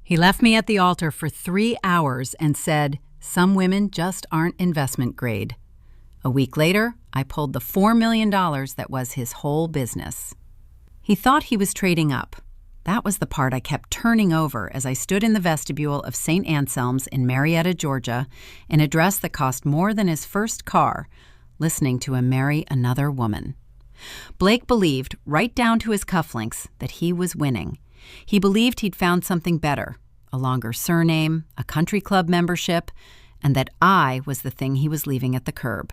He left me at the altar for 3 hours and said, "Some women just aren't investment grade." A week later, I pulled the $4 million that was his whole business. He thought he was trading up. That was the part I kept turning over as I stood in the vestibule of St. Anselm's in Marietta, Georgia, in a dress that cost more than his first car, listening to him marry another woman. Blake believed, right down to his cufflinks, that he was winning. He believed he'd found something better, a longer surname, a country club membership, and that I was the thing he was leaving at the curb.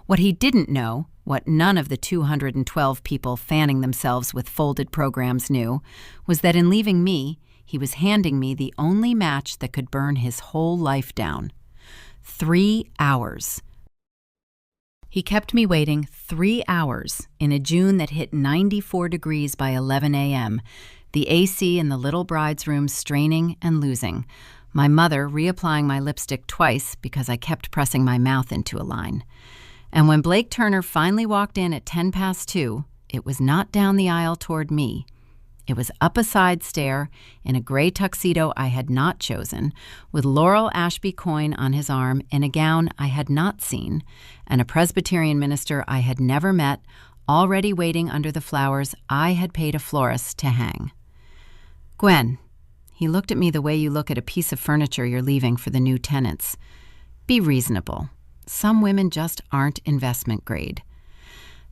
What he didn't know, what none of the 212 people fanning themselves with folded programs knew, was that in leaving me, he was handing me the only match that could burn his whole life down. 3 hours. He kept me waiting 3 hours in a June that hit 94 degrees by 11 a.m., the AC in the little bride's room straining and losing, my mother reapplying my lipstick twice because I kept pressing my mouth into a line. And when Blake Turner finally walked in at 2:10, it was not down the aisle toward me. It was up a side stair in a gray tuxedo I had not chosen, with Laurel Ashby Coyne on his arm in a gown I had not seen, and a Presbyterian minister I had never met, already waiting under the flowers I had paid a florist to hang. "Gwen," he looked at me the way you look at a piece of furniture you're leaving for the new tenants. "Be reasonable. Some women just aren't investment grade."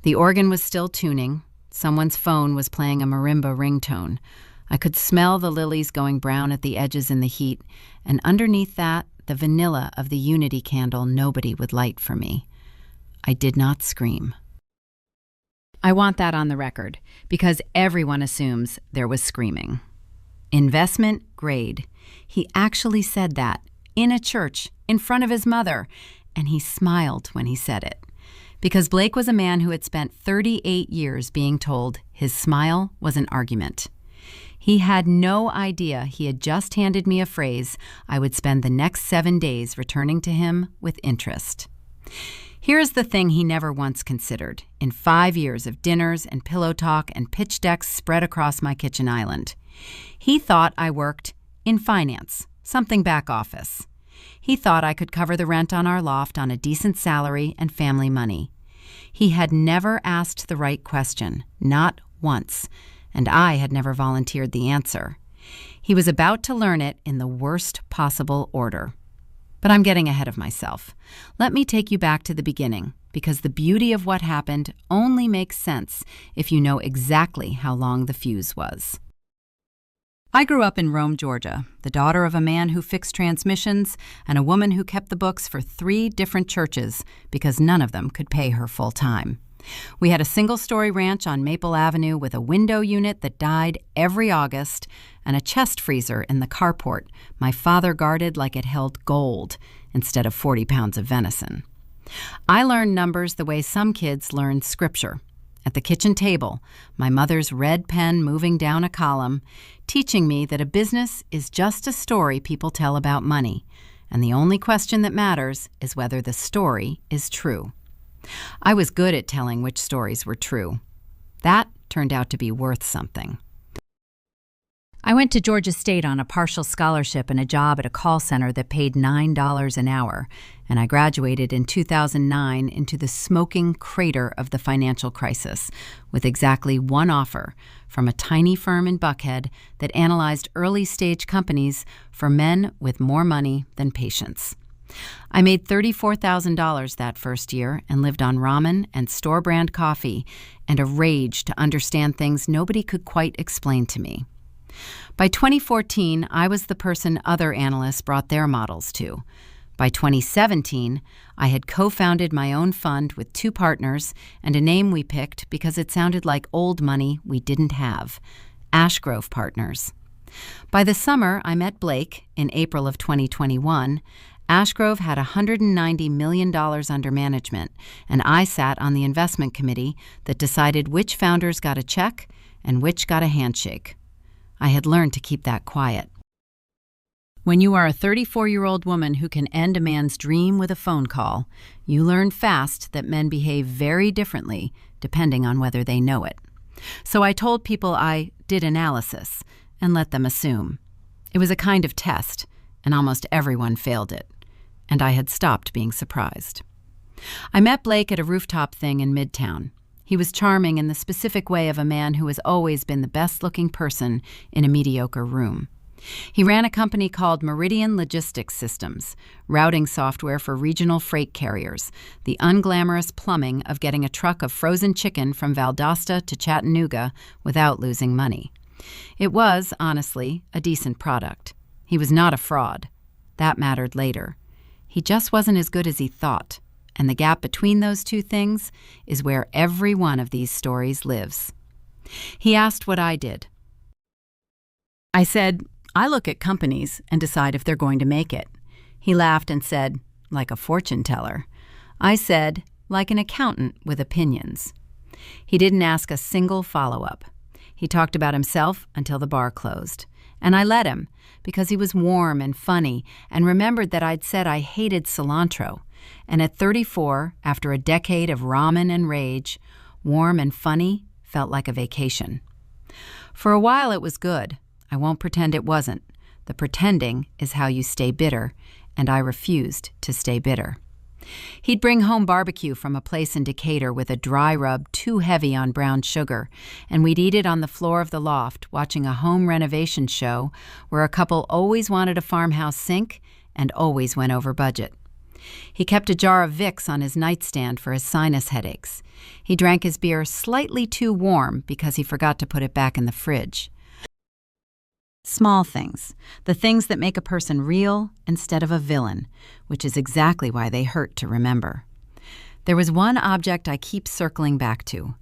The organ was still tuning. Someone's phone was playing a marimba ringtone. I could smell the lilies going brown at the edges in the heat, and underneath that, the vanilla of the unity candle nobody would light for me. I did not scream. I want that on the record, because everyone assumes there was screaming. Investment grade. He actually said that, in a church, in front of his mother, and he smiled when he said it. Because Blake was a man who had spent 38 years being told his smile was an argument. He had no idea he had just handed me a phrase I would spend the next 7 days returning to him with interest. Here is the thing he never once considered, in 5 years of dinners and pillow talk and pitch decks spread across my kitchen island. He thought I worked in finance, something back office. He thought I could cover the rent on our loft on a decent salary and family money. He had never asked the right question, not once, and I had never volunteered the answer. He was about to learn it in the worst possible order. But I'm getting ahead of myself. Let me take you back to the beginning, because the beauty of what happened only makes sense if you know exactly how long the fuse was. I grew up in Rome, Georgia, the daughter of a man who fixed transmissions and a woman who kept the books for 3 different churches because none of them could pay her full time. We had a single-story ranch on Maple Avenue with a window unit that died every August and a chest freezer in the carport my father guarded like it held gold instead of 40 pounds of venison. I learned numbers the way some kids learn scripture. At the kitchen table, my mother's red pen moving down a column, teaching me that a business is just a story people tell about money, and the only question that matters is whether the story is true. I was good at telling which stories were true. That turned out to be worth something. I went to Georgia State on a partial scholarship and a job at a call center that paid $9 an hour, and I graduated in 2009 into the smoking crater of the financial crisis with exactly one offer from a tiny firm in Buckhead that analyzed early-stage companies for men with more money than patience. I made $34,000 that first year and lived on ramen and store-brand coffee and a rage to understand things nobody could quite explain to me. By 2014, I was the person other analysts brought their models to. By 2017, I had co-founded my own fund with 2 partners and a name we picked because it sounded like old money we didn't have, Ashgrove Partners. By the summer, I met Blake in April of 2021. Ashgrove had $190 million under management, and I sat on the investment committee that decided which founders got a check and which got a handshake. I had learned to keep that quiet. When you are a 34-year-old woman who can end a man's dream with a phone call, you learn fast that men behave very differently depending on whether they know it. So I told people I did analysis and let them assume. It was a kind of test, and almost everyone failed it. And I had stopped being surprised. I met Blake at a rooftop thing in Midtown. He was charming in the specific way of a man who has always been the best-looking person in a mediocre room. He ran a company called Meridian Logistics Systems, routing software for regional freight carriers, the unglamorous plumbing of getting a truck of frozen chicken from Valdosta to Chattanooga without losing money. It was, honestly, a decent product. He was not a fraud. That mattered later. He just wasn't as good as he thought, and the gap between those two things is where every one of these stories lives. He asked what I did. I said, I look at companies and decide if they're going to make it. He laughed and said, like a fortune teller. I said, like an accountant with opinions. He didn't ask a single follow-up. He talked about himself until the bar closed. And I let him, because he was warm and funny and remembered that I'd said I hated cilantro. And at 34, after a decade of ramen and rage, warm and funny felt like a vacation. For a while it was good. I won't pretend it wasn't. The pretending is how you stay bitter, and I refused to stay bitter. He'd bring home barbecue from a place in Decatur with a dry rub too heavy on brown sugar, and we'd eat it on the floor of the loft, watching a home renovation show where a couple always wanted a farmhouse sink and always went over budget. He kept a jar of Vicks on his nightstand for his sinus headaches. He drank his beer slightly too warm because he forgot to put it back in the fridge. Small things, the things that make a person real instead of a villain, which is exactly why they hurt to remember. There was one object I keep circling back to.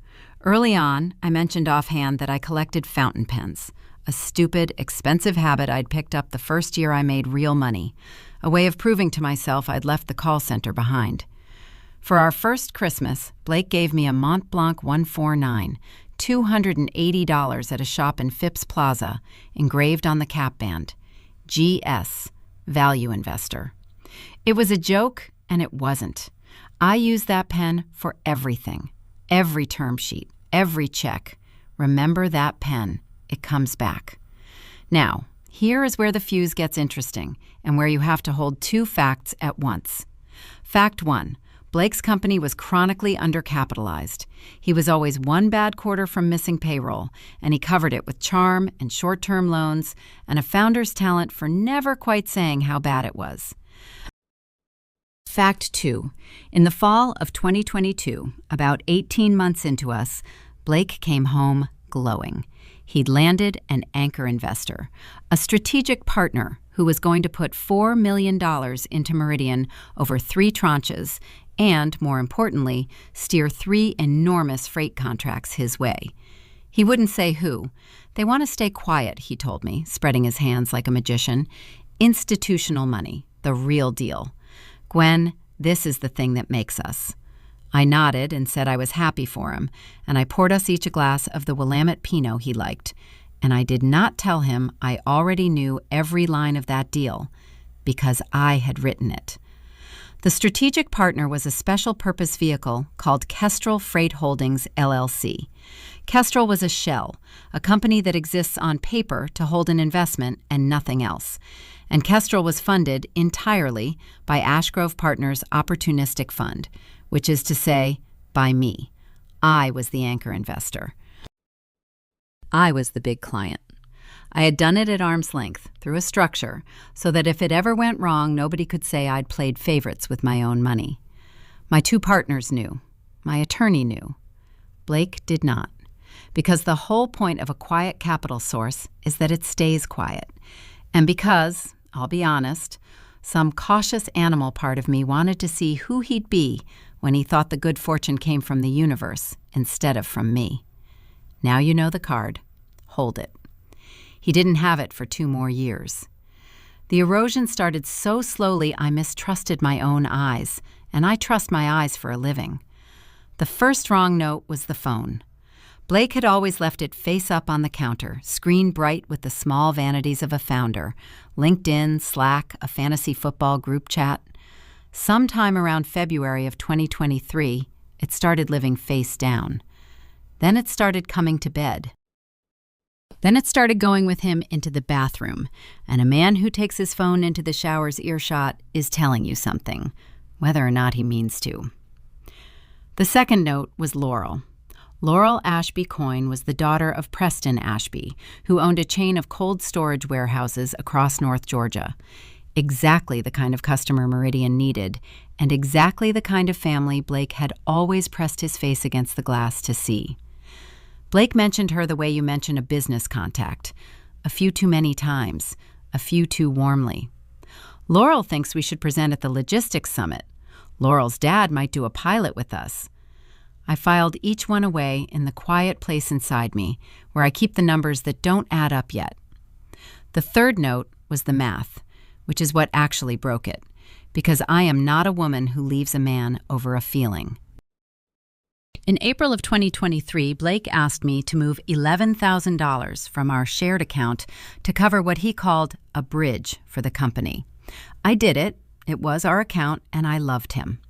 Early on, I mentioned offhand that I collected fountain pens, a stupid, expensive habit I'd picked up the first year I made real money, a way of proving to myself I'd left the call center behind. For our first Christmas, Blake gave me a Mont Blanc 149, $280 at a shop in Phipps Plaza, engraved on the cap band, GS, Value Investor. It was a joke, and it wasn't. I use that pen for everything, every term sheet, every check. Remember that pen. It comes back. Now, here is where the fuse gets interesting, and where you have to hold two facts at once. Fact 1. Blake's company was chronically undercapitalized. He was always one bad quarter from missing payroll, and he covered it with charm and short-term loans and a founder's talent for never quite saying how bad it was. Fact 2. In the fall of 2022, about 18 months into us, Blake came home glowing. He'd landed an anchor investor, a strategic partner who was going to put $4 million into Meridian over 3 tranches and, more importantly, steer 3 enormous freight contracts his way. He wouldn't say who. They want to stay quiet, he told me, spreading his hands like a magician. Institutional money, the real deal. Gwen, this is the thing that makes us. I nodded and said I was happy for him, and I poured us each a glass of the Willamette Pinot he liked, and I did not tell him I already knew every line of that deal, because I had written it. The strategic partner was a special-purpose vehicle called Kestrel Freight Holdings, LLC. Kestrel was a shell, a company that exists on paper to hold an investment and nothing else. And Kestrel was funded entirely by Ashgrove Partners' Opportunistic Fund, which is to say, by me. I was the anchor investor. I was the big client. I had done it at arm's length, through a structure, so that if it ever went wrong, nobody could say I'd played favorites with my own money. My 2 partners knew. My attorney knew. Blake did not, because the whole point of a quiet capital source is that it stays quiet. And because, I'll be honest, some cautious animal part of me wanted to see who he'd be when he thought the good fortune came from the universe instead of from me. Now you know the card. Hold it. He didn't have it for 2 more years. The erosion started so slowly I mistrusted my own eyes, and I trust my eyes for a living. The first wrong note was the phone. Blake had always left it face up on the counter, screen bright with the small vanities of a founder, LinkedIn, Slack, a fantasy football group chat. Sometime around February of 2023, it started living face down. Then it started coming to bed. Then it started going with him into the bathroom, and a man who takes his phone into the shower's earshot is telling you something, whether or not he means to. The second note was Laurel. Laurel Ashby Coyne was the daughter of Preston Ashby, who owned a chain of cold storage warehouses across North Georgia. Exactly the kind of customer Meridian needed, and exactly the kind of family Blake had always pressed his face against the glass to see. Blake mentioned her the way you mention a business contact, a few too many times, a few too warmly. Laurel thinks we should present at the logistics summit. Laurel's dad might do a pilot with us. I filed each one away in the quiet place inside me, where I keep the numbers that don't add up yet. The third note was the math, which is what actually broke it, because I am not a woman who leaves a man over a feeling. In April of 2023, Blake asked me to move $11,000 from our shared account to cover what he called a bridge for the company. I did it. It was our account, and I loved him.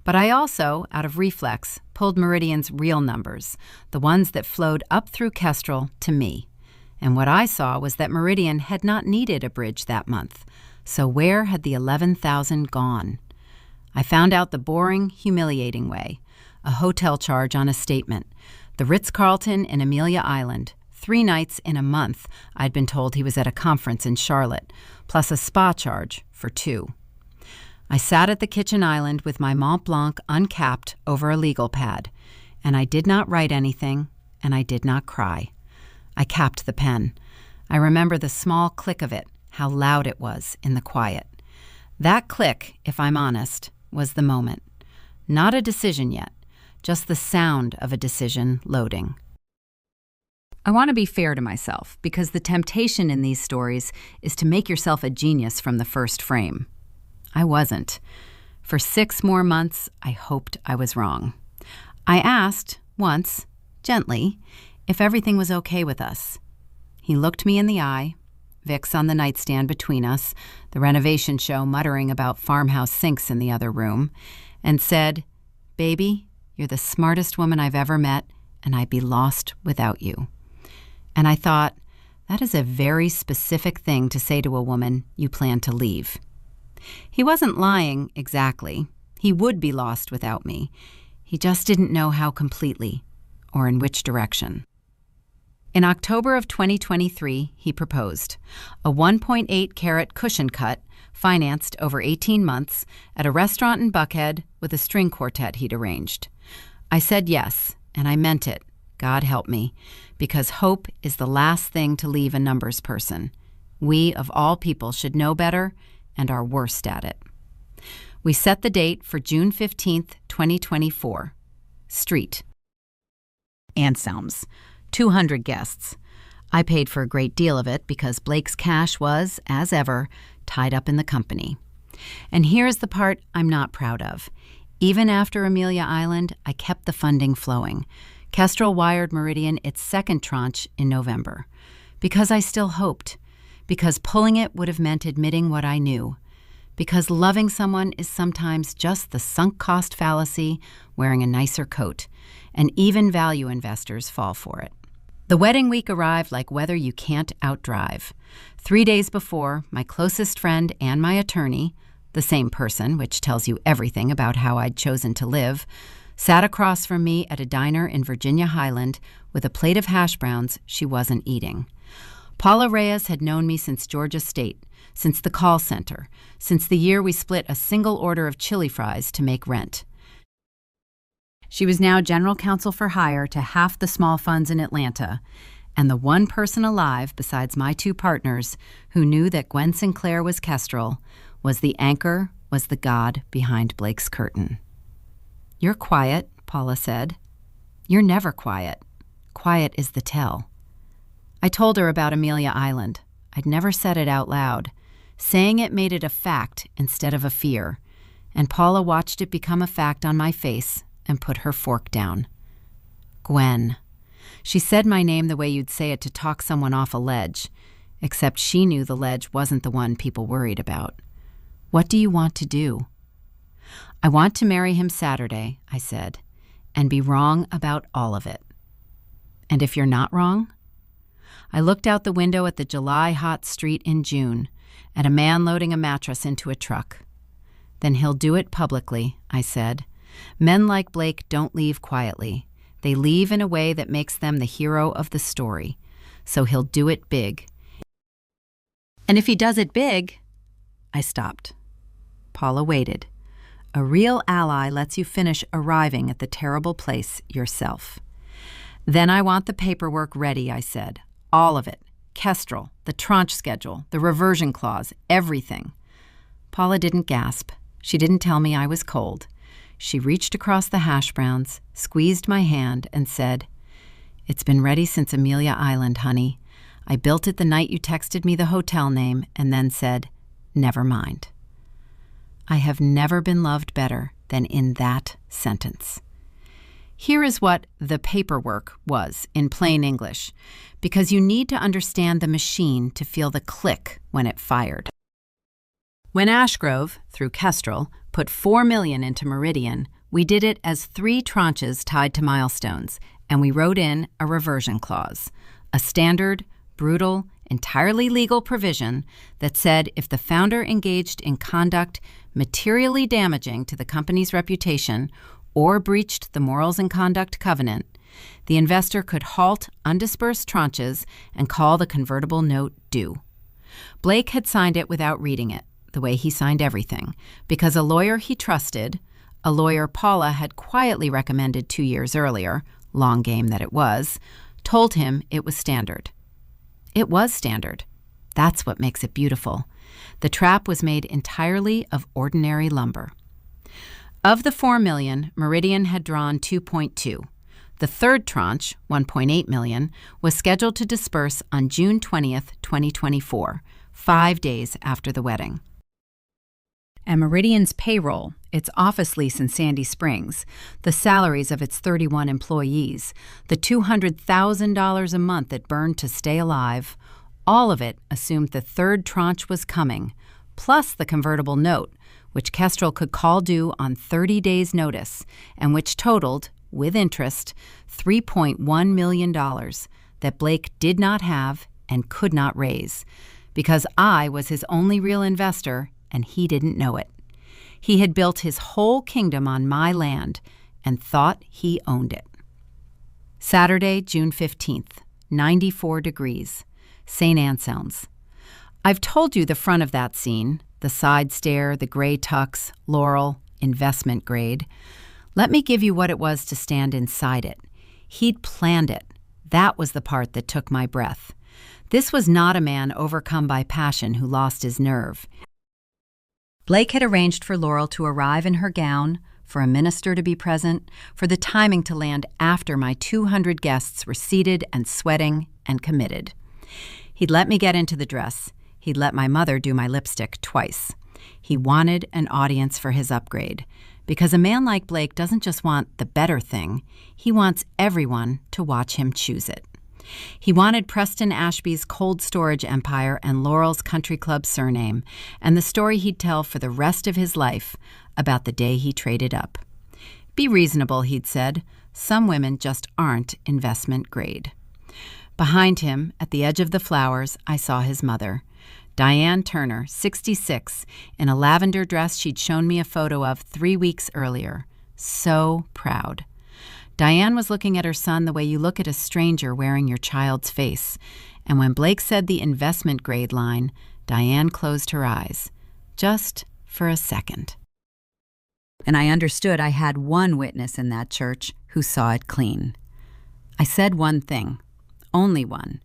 But I also, out of reflex, pulled Meridian's real numbers, the ones that flowed up through Kestrel to me. And what I saw was that Meridian had not needed a bridge that month. So where had the $11,000 gone? I found out the boring, humiliating way. A hotel charge on a statement. The Ritz-Carlton in Amelia Island. 3 nights in a month I'd been told he was at a conference in Charlotte, plus a spa charge for 2. I sat at the kitchen island with my Mont Blanc uncapped over a legal pad, and I did not write anything, and I did not cry. I capped the pen. I remember the small click of it, how loud it was in the quiet. That click, if I'm honest, was the moment. Not a decision yet, just the sound of a decision loading. I want to be fair to myself, because the temptation in these stories is to make yourself a genius from the first frame. I wasn't. For 6 more months, I hoped I was wrong. I asked, once, gently, if everything was okay with us. He looked me in the eye, Vicks on the nightstand between us, the renovation show muttering about farmhouse sinks in the other room, and said, "Baby, you're the smartest woman I've ever met, and I'd be lost without you." And I thought, that is a very specific thing to say to a woman you plan to leave. He wasn't lying exactly. He would be lost without me. He just didn't know how completely, or in which direction. In October of 2023, he proposed. A 1.8-carat cushion cut, financed over 18 months, at a restaurant in Buckhead with a string quartet he'd arranged. I said yes, and I meant it, God help me, because hope is the last thing to leave a numbers person. We, of all people, should know better and are worst at it. We set the date for June 15th, 2024. Street. Anselm's. 200 guests. I paid for a great deal of it because Blake's cash was, as ever, tied up in the company. And here's the part I'm not proud of. Even after Amelia Island, I kept the funding flowing. Kestrel wired Meridian its second tranche in November. Because I still hoped. Because pulling it would have meant admitting what I knew. Because loving someone is sometimes just the sunk cost fallacy wearing a nicer coat, and even value investors fall for it. The wedding week arrived like weather you can't outdrive. 3 days before, my closest friend and my attorney, the same person, which tells you everything about how I'd chosen to live, sat across from me at a diner in Virginia Highland with a plate of hash browns she wasn't eating. Paula Reyes had known me since Georgia State, since the call center, since the year we split a single order of chili fries to make rent. She was now general counsel for hire to half the small funds in Atlanta, and the one person alive besides my 2 partners who knew that Gwen Sinclair was Kestrel was the anchor, was the god behind Blake's curtain. "You're quiet," Paula said. "You're never quiet. Quiet is the tell." I told her about Amelia Island. I'd never said it out loud. Saying it made it a fact instead of a fear, and Paula watched it become a fact on my face and put her fork down. Gwen. She said my name the way you'd say it to talk someone off a ledge, except she knew the ledge wasn't the one people worried about. "What do you want to do?" "I want to marry him Saturday," I said, "and be wrong about all of it." "And if you're not wrong?" I looked out the window at the July hot street in June, at a man loading a mattress into a truck. Then he'll do it publicly, I said. Men like Blake don't leave quietly. They leave in a way that makes them the hero of the story. So he'll do it big. And if he does it big... I stopped. Paula waited. A real ally lets you finish arriving at the terrible place yourself. Then I want the paperwork ready, I said. All of it. Kestrel, the tranche schedule, the reversion clause, everything. Paula didn't gasp. She didn't tell me I was cold. She reached across the hash browns, squeezed my hand, and said, "It's been ready since Amelia Island, honey. I built it the night you texted me the hotel name and then said, 'Never mind.'" I have never been loved better than in that sentence. Here is what the paperwork was in plain English, because you need to understand the machine to feel the click when it fired. When Ashgrove, through Kestrel, put $4 million into Meridian, we did it as 3 tranches tied to milestones, and we wrote in a reversion clause, a standard, brutal, entirely legal provision that said if the founder engaged in conduct materially damaging to the company's reputation or breached the morals and conduct covenant, the investor could halt undisbursed tranches and call the convertible note due. Blake had signed it without reading it, the way he signed everything, because a lawyer he trusted, a lawyer Paula had quietly recommended 2 years earlier, long game that it was, told him it was standard. It was standard. That's what makes it beautiful. The trap was made entirely of ordinary lumber. Of the $4 million, Meridian had drawn $2.2. The third tranche, $1.8 million, was scheduled to disperse on June 20th, 2024, 5 days after the wedding. And Meridian's payroll, its office lease in Sandy Springs, the salaries of its 31 employees, the $200,000 a month it burned to stay alive, all of it assumed the third tranche was coming, plus the convertible note, which Kestrel could call due on 30 days' notice, and which totaled, with interest, $3.1 million that Blake did not have and could not raise, because I was his only real investor and he didn't know it. He had built his whole kingdom on my land and thought he owned it. Saturday, June 15th, 94 degrees, St. Anselm's. I've told you the front of that scene, the side stair, the gray tux, Laurel, investment grade. Let me give you what it was to stand inside it. He'd planned it. That was the part that took my breath. This was not a man overcome by passion who lost his nerve. Blake had arranged for Laurel to arrive in her gown, for a minister to be present, for the timing to land after my 200 guests were seated and sweating and committed. He'd let me get into the dress. He'd let my mother do my lipstick twice. He wanted an audience for his upgrade, because a man like Blake doesn't just want the better thing, he wants everyone to watch him choose it. He wanted Preston Ashby's cold storage empire and Laurel's country club surname, and the story he'd tell for the rest of his life about the day he traded up. Be reasonable, he'd said. Some women just aren't investment grade. Behind him, at the edge of the flowers, I saw his mother, Diane Turner, 66, in a lavender dress she'd shown me a photo of 3 weeks earlier. So proud. Diane was looking at her son the way you look at a stranger wearing your child's face, and when Blake said the investment grade line, Diane closed her eyes, just for a second. And I understood I had one witness in that church who saw it clean. I said one thing, only one,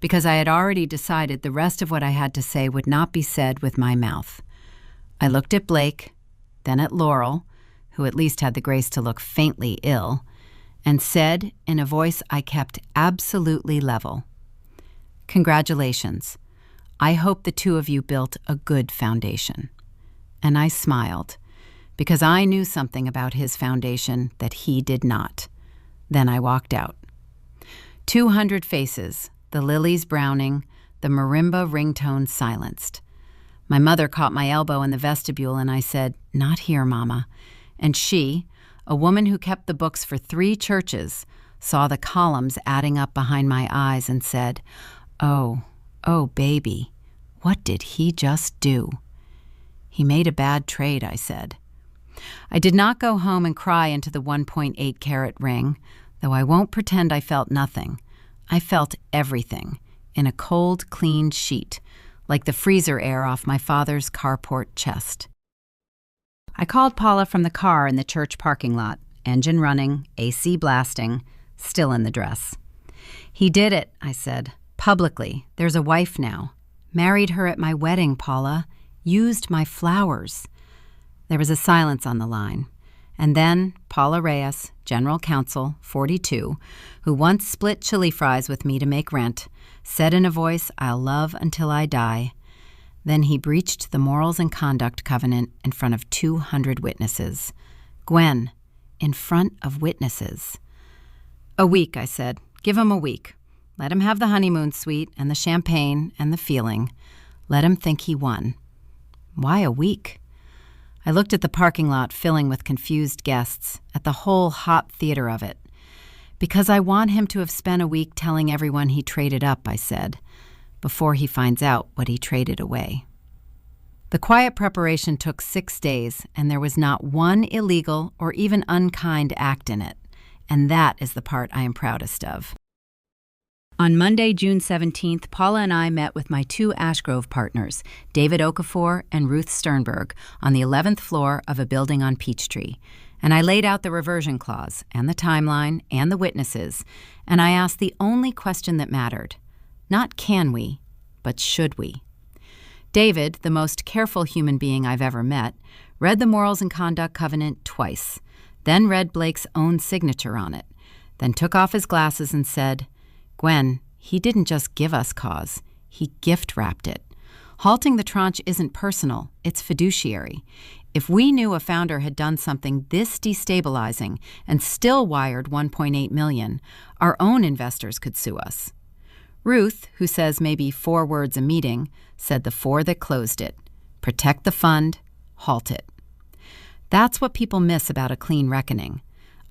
because I had already decided the rest of what I had to say would not be said with my mouth. I looked at Blake, then at Laurel, who at least had the grace to look faintly ill, and said in a voice I kept absolutely level, "Congratulations. I hope the two of you built a good foundation." And I smiled, because I knew something about his foundation that he did not. Then I walked out. 200 faces, the lilies browning, the marimba ringtone silenced. My mother caught my elbow in the vestibule and I said, "Not here, Mama." And she, a woman who kept the books for 3 churches, saw the columns adding up behind my eyes, and said, "Oh, oh, baby, what did he just do?" "He made a bad trade," I said. I did not go home and cry into the 1.8-carat ring, though I won't pretend I felt nothing. I felt everything, in a cold, clean sheet, like the freezer air off my father's carport chest. I called Paula from the car in the church parking lot, engine running, AC blasting, still in the dress. "He did it," I said, "publicly. There's a wife now. Married her at my wedding, Paula. Used my flowers." There was a silence on the line. And then Paula Reyes, General Counsel, 42, who once split chili fries with me to make rent, said in a voice I'll love until I die. Then he breached the Morals and Conduct Covenant in front of 200 witnesses. Gwen, in front of witnesses. "A week," I said. "Give him a week. Let him have the honeymoon suite and the champagne and the feeling. Let him think he won." Why a week? I looked at the parking lot filling with confused guests, at the whole hot theater of it. "Because I want him to have spent a week telling everyone he traded up," I said, "before he finds out what he traded away." The quiet preparation took 6 days, and there was not one illegal or even unkind act in it, and that is the part I am proudest of. On Monday, June 17th, Paula and I met with my 2 Ashgrove partners, David Okafor and Ruth Sternberg, on the 11th floor of a building on Peachtree, and I laid out the reversion clause and the timeline and the witnesses, and I asked the only question that mattered. Not can we, but should we? David, the most careful human being I've ever met, read the Morals and Conduct Covenant twice, then read Blake's own signature on it, then took off his glasses and said, "Gwen, he didn't just give us cause, he gift-wrapped it. Halting the tranche isn't personal, it's fiduciary. If we knew a founder had done something this destabilizing and still wired $1.8 million, our own investors could sue us." Ruth, who says maybe 4 words a meeting, said the 4 that closed it: protect the fund, halt it. That's what people miss about a clean reckoning.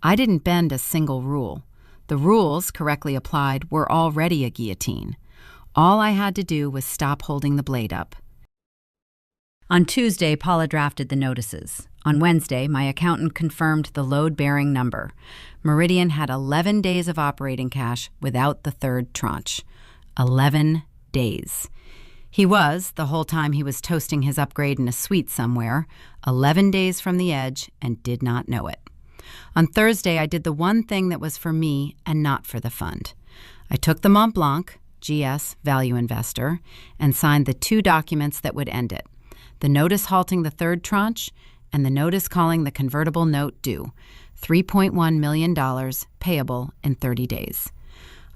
I didn't bend a single rule. The rules, correctly applied, were already a guillotine. All I had to do was stop holding the blade up. On Tuesday, Paula drafted the notices. On Wednesday, my accountant confirmed the load-bearing number. Meridian had 11 days of operating cash without the 3rd tranche. 11 days. He was, the whole time he was toasting his upgrade in a suite somewhere, 11 days from the edge and did not know it. On Thursday, I did the one thing that was for me and not for the fund. I took the Mont Blanc, GS Value Investor, and signed the 2 documents that would end it: the notice halting the 3rd tranche and the notice calling the convertible note due, $3.1 million payable in 30 days.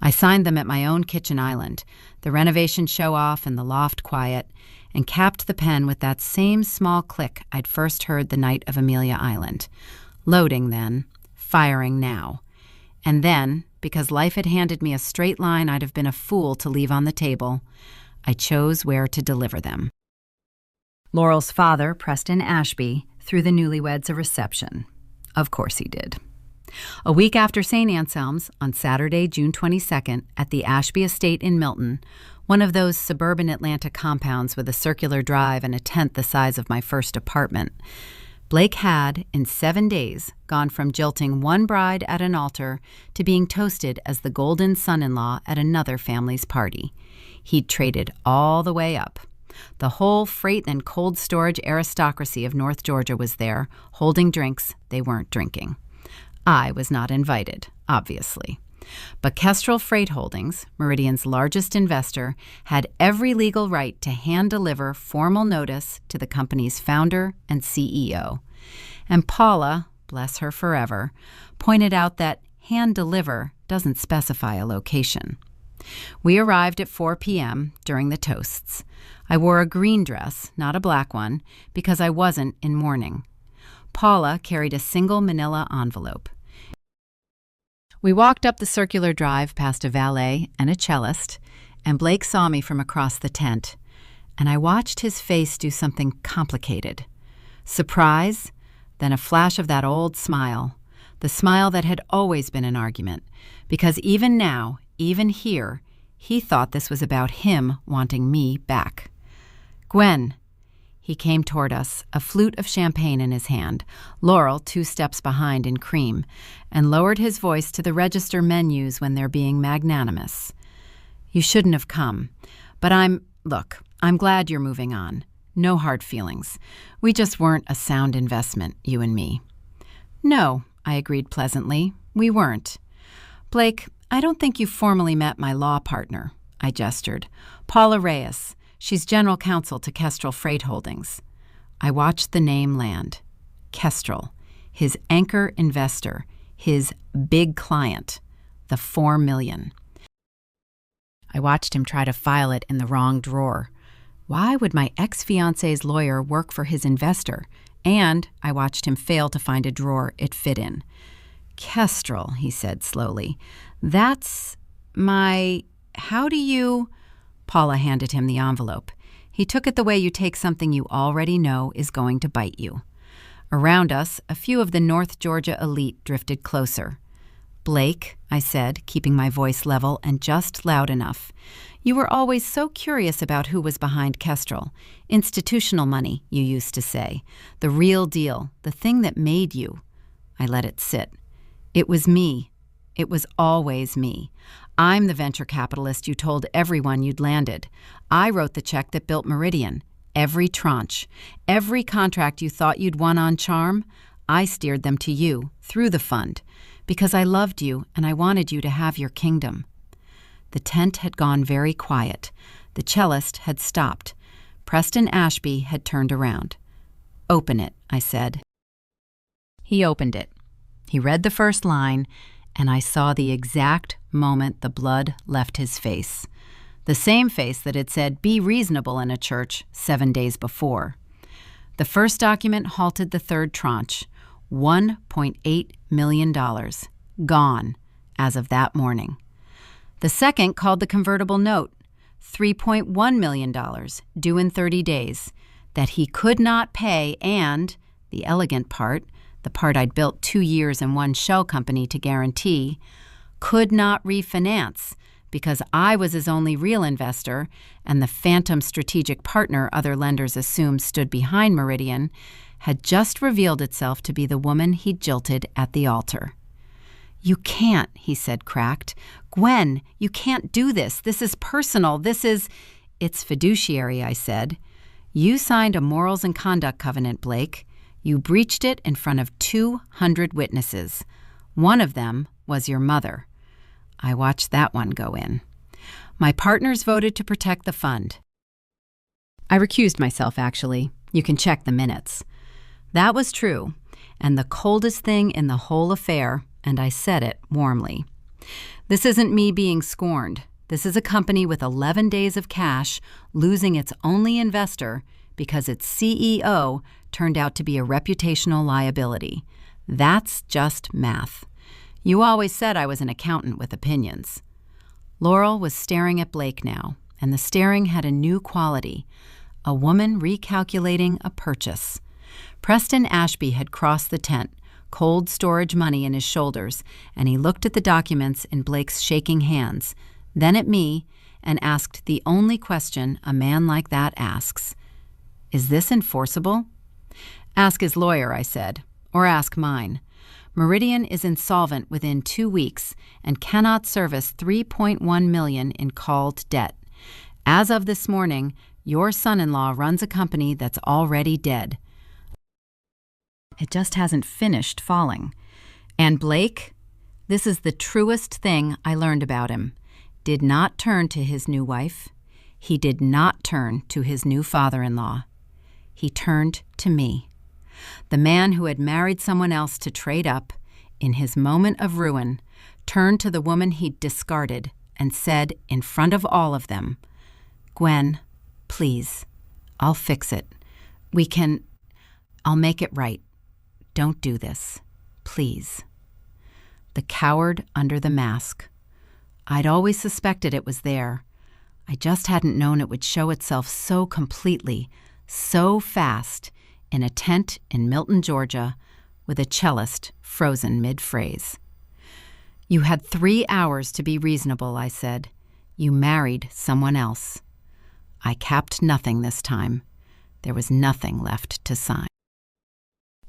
I signed them at my own kitchen island, the renovation show-off and the loft quiet, and capped the pen with that same small click I'd first heard the night of Amelia Island. Loading then, firing now. And then, because life had handed me a straight line I'd have been a fool to leave on the table, I chose where to deliver them. Laurel's father, Preston Ashby, threw the newlyweds a reception. Of course he did. A week after St. Anselm's, on Saturday, June 22nd, at the Ashby Estate in Milton, one of those suburban Atlanta compounds with a circular drive and a tent the size of my first apartment, Blake had, in 7 days, gone from jilting one bride at an altar to being toasted as the golden son-in-law at another family's party. He'd traded all the way up. The whole freight and cold storage aristocracy of North Georgia was there, holding drinks they weren't drinking. I was not invited, obviously. But Kestrel Freight Holdings, Meridian's largest investor, had every legal right to hand-deliver formal notice to the company's founder and CEO. And Paula, bless her forever, pointed out that hand-deliver doesn't specify a location. We arrived at 4 p.m. during the toasts. I wore a green dress, not a black one, because I wasn't in mourning. Paula carried a single manila envelope. We walked up the circular drive past a valet and a cellist, and Blake saw me from across the tent, and I watched his face do something complicated. Surprise, then a flash of that old smile, the smile that had always been an argument, because even now, even here, he thought this was about him wanting me back. "Gwen." He came toward us, a flute of champagne in his hand, Laurel 2 steps behind in cream, and lowered his voice to the register menus when they're being magnanimous. "You shouldn't have come, but I'm glad you're moving on. No hard feelings. We just weren't a sound investment, you and me." "No," I agreed pleasantly, "we weren't." "Blake, I don't think you formally met my law partner," I gestured. "Paula Reyes. She's general counsel to Kestrel Freight Holdings." I watched the name land. Kestrel, his anchor investor, his big client, the $4 million. I watched him try to file it in the wrong drawer. Why would my ex-fiancé's lawyer work for his investor? And I watched him fail to find a drawer it fit in. "Kestrel," he said slowly. "That's my... How do you..." Paula handed him the envelope. He took it the way you take something you already know is going to bite you. Around us, a few of the North Georgia elite drifted closer. "Blake," I said, keeping my voice level and just loud enough, "you were always so curious about who was behind Kestrel. Institutional money, you used to say. The real deal, the thing that made you." I let it sit. "It was me. It was always me. I'm the venture capitalist you told everyone you'd landed. I wrote the check that built Meridian. Every tranche, every contract you thought you'd won on charm, I steered them to you, through the fund, because I loved you and I wanted you to have your kingdom." The tent had gone very quiet. The cellist had stopped. Preston Ashby had turned around. "Open it," I said. He opened it. He read the first line, and I saw the exact moment the blood left his face. The same face that had said, "Be reasonable" in a church 7 days before. The first document halted the third tranche, $1.8 million, gone as of that morning. The second called the convertible note, $3.1 million, due in 30 days, that he could not pay and, the elegant part, the part I'd built 2 years and one shell company to guarantee, could not refinance because I was his only real investor and the phantom strategic partner other lenders assumed stood behind Meridian had just revealed itself to be the woman he'd jilted at the altar. "You can't," he said, cracked. "Gwen, you can't do this. This is personal. It's fiduciary," I said. "You signed a morals and conduct covenant, Blake. You breached it in front of 200 witnesses. One of them was your mother." I watched that one go in. "My partners voted to protect the fund." I recused myself, actually. You can check the minutes. That was true, and the coldest thing in the whole affair, and I said it warmly. This isn't me being scorned. This is a company with 11 days of cash losing its only investor because its CEO turned out to be a reputational liability. That's just math. You always said I was an accountant with opinions. Laurel was staring at Blake now, and the staring had a new quality, a woman recalculating a purchase. Preston Ashby had crossed the tent, cold storage money in his shoulders, and he looked at the documents in Blake's shaking hands, then at me, and asked the only question a man like that asks. "Is this enforceable?" "Ask his lawyer," I said, "or ask mine. Meridian is insolvent within 2 weeks and cannot service $3.1 million in called debt. As of this morning, your son-in-law runs a company that's already dead. It just hasn't finished falling. And Blake, this is the truest thing I learned about him, did not turn to his new wife. He did not turn to his new father-in-law. He turned to me. The man who had married someone else to trade up, in his moment of ruin, turned to the woman he'd discarded and said in front of all of them, "Gwen, please, I'll fix it. I'll make it right. Don't do this. Please." The coward under the mask. I'd always suspected it was there. I just hadn't known it would show itself so completely, so fast, in a tent in Milton, Georgia, with a cellist frozen mid-phrase. "You had 3 hours to be reasonable," I said. "You married someone else." I capped nothing this time. There was nothing left to sign.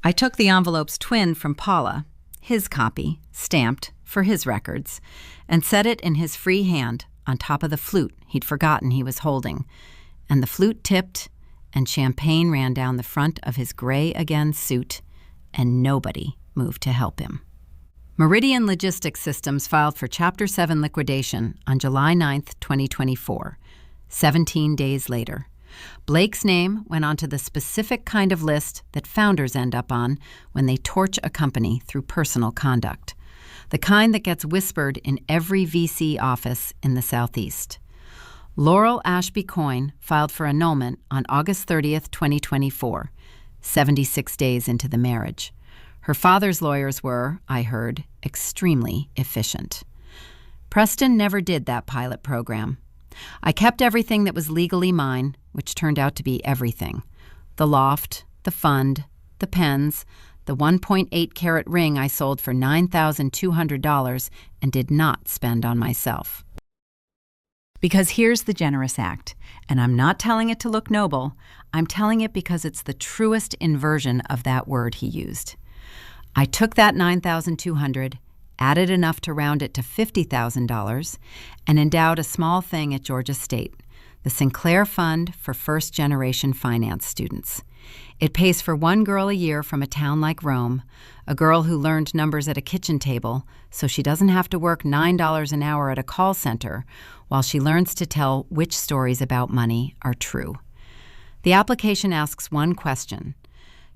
I took the envelope's twin from Paula, his copy, stamped, for his records, and set it in his free hand on top of the flute he'd forgotten he was holding, and the flute tipped, and champagne ran down the front of his gray again suit, and nobody moved to help him. Meridian Logistics Systems filed for Chapter 7 liquidation on July 9, 2024, 17 days later. Blake's name went onto the specific kind of list that founders end up on when they torch a company through personal conduct, the kind that gets whispered in every VC office in the Southeast. Laurel Ashby Coyne filed for annulment on August 30th, 2024, 76 days into the marriage. Her father's lawyers were, I heard, extremely efficient. Preston never did that pilot program. I kept everything that was legally mine, which turned out to be everything. The loft, the fund, the pens, the 1.8-carat ring I sold for $9,200 and did not spend on myself. Because here's the generous act, and I'm not telling it to look noble, I'm telling it because it's the truest inversion of that word he used. I took that $9,200, added enough to round it to $50,000, and endowed a small thing at Georgia State, the Sinclair Fund for First-Generation Finance Students. It pays for one girl a year from a town like Rome, a girl who learned numbers at a kitchen table so she doesn't have to work $9 an hour at a call center while she learns to tell which stories about money are true. The application asks one question.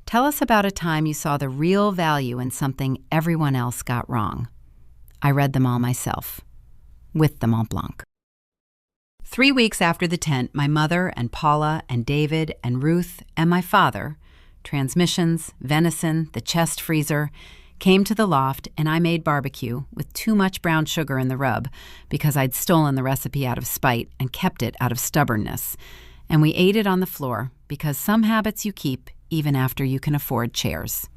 Tell us about a time you saw the real value in something everyone else got wrong. I read them all myself, with the Mont Blanc. 3 weeks after the tent, my mother and Paula and David and Ruth and my father, transmissions, venison, the chest freezer, came to the loft, and I made barbecue with too much brown sugar in the rub because I'd stolen the recipe out of spite and kept it out of stubbornness. And we ate it on the floor because some habits you keep even after you can afford chairs.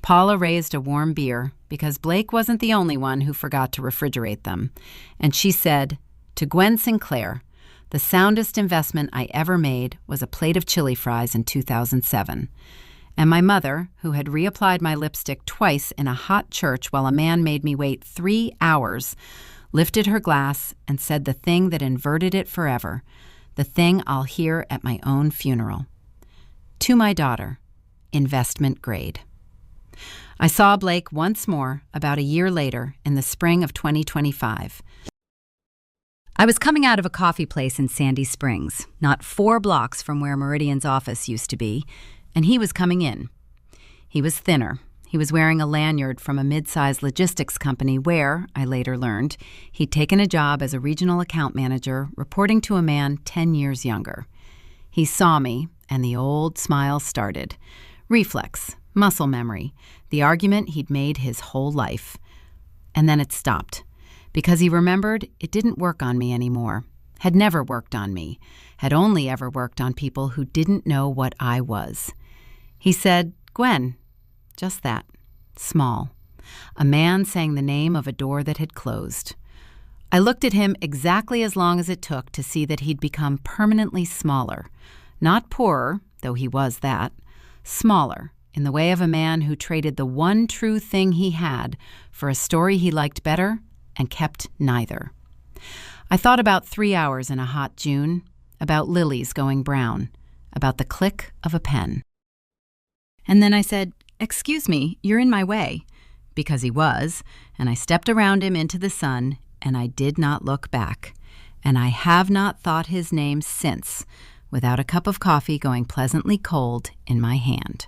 Paula raised a warm beer because Blake wasn't the only one who forgot to refrigerate them. And she said, "To Gwen Sinclair, the soundest investment I ever made was a plate of chili fries in 2007. And my mother, who had reapplied my lipstick twice in a hot church while a man made me wait 3 hours, lifted her glass and said the thing that inverted it forever, the thing I'll hear at my own funeral. To my daughter, investment grade." I saw Blake once more about a year later in the spring of 2025. I was coming out of a coffee place in Sandy Springs, not 4 blocks from where Meridian's office used to be, and he was coming in. He was thinner. He was wearing a lanyard from a mid-sized logistics company where, I later learned, he'd taken a job as a regional account manager, reporting to a man 10 years younger. He saw me, and the old smile started. Reflex, muscle memory, the argument he'd made his whole life. And then it stopped, because he remembered it didn't work on me anymore, had never worked on me, had only ever worked on people who didn't know what I was. He said, "Gwen," just that, small. A man saying the name of a door that had closed. I looked at him exactly as long as it took to see that he'd become permanently smaller. Not poorer, though he was that. Smaller, in the way of a man who traded the one true thing he had for a story he liked better and kept neither. I thought about 3 hours in a hot June, about lilies going brown, about the click of a pen. And then I said, "Excuse me, you're in my way," because he was, and I stepped around him into the sun, and I did not look back. And I have not thought his name since, without a cup of coffee going pleasantly cold in my hand.